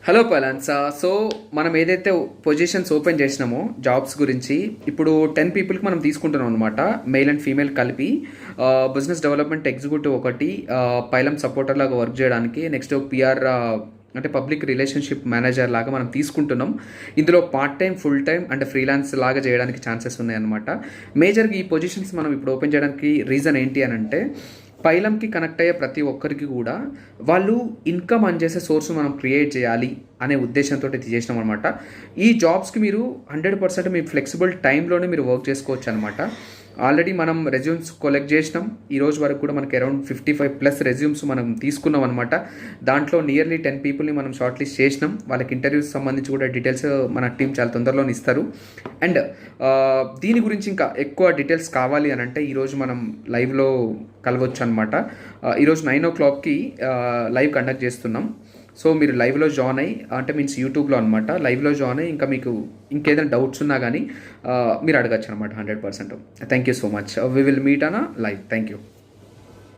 Hello పలాన్స్. So మనం ఏదైతే positions open చేసినామో jobs గురించి ఇప్పుడు 10 పీపుల్కి మనం తీసుకుంటున్నాం అనమాట. మెయిల్ అండ్ ఫీమేల్ కలిపి బిజినెస్ డెవలప్మెంట్ ఎగ్జిక్యూటివ్ ఒకటి, పైలం సపోర్టర్ లాగా వర్క్ చేయడానికి, నెక్స్ట్ పిఆర్ అంటే పబ్లిక్ రిలేషన్షిప్ మేనేజర్ లాగా మనం తీసుకుంటున్నాం. ఇందులో part time, full time and freelance లాగా చేయడానికి ఛాన్సెస్ ఉన్నాయన్నమాట. మేజర్గా ఈ పొజిషన్స్ మనం ఇప్పుడు ఓపెన్ చేయడానికి రీజన్ ఏంటి అని అంటే, పైలంకి కనెక్ట్ అయ్యే ప్రతి ఒక్కరికి కూడా వాళ్ళు ఇన్కమ్ అని చేసే సోర్స్ మనం క్రియేట్ చేయాలి అనే ఉద్దేశంతో ఇది చేసినాం అనమాట. ఈ జాబ్స్కి మీరు 100% మీ ఫ్లెక్సిబుల్ టైంలోనే మీరు వర్క్ చేసుకోవచ్చు అనమాట. ఆల్రెడీ మనం రెజ్యూమ్స్ కలెక్ట్ చేసినాం. ఈ రోజు వరకు కూడా మనకి అరౌండ్ 55+ రెజ్యూమ్స్ మనం తీసుకున్నాం అనమాట. దాంట్లో నియర్లీ 10 పీపుల్ని మనం షార్ట్ లిస్ట్ చేసినాం. వాళ్ళకి ఇంటర్వ్యూస్ సంబంధించి కూడా డీటెయిల్స్ మన టీం చాలా తొందరలోనే ఇస్తారు. అండ్ దీని గురించి ఇంకా ఎక్కువ డీటెయిల్స్ కావాలి అని అంటే ఈరోజు మనం లైవ్లో కలవచ్చు అనమాట. ఈరోజు 9 o'clockకి లైవ్ కండక్ట్ చేస్తున్నాం. సో మీరు లైవ్లో జాయిన్ అయ్యి, అంటే మీన్స్ యూట్యూబ్లో అనమాట, లైవ్లో జాయిన్ అయ్యి ఇంకా మీకు ఇంకేదైనా డౌట్స్ ఉన్నా కానీ మీరు అడగచ్చు అనమాట 100%. Thank you so much. We will meet an live. Thank you.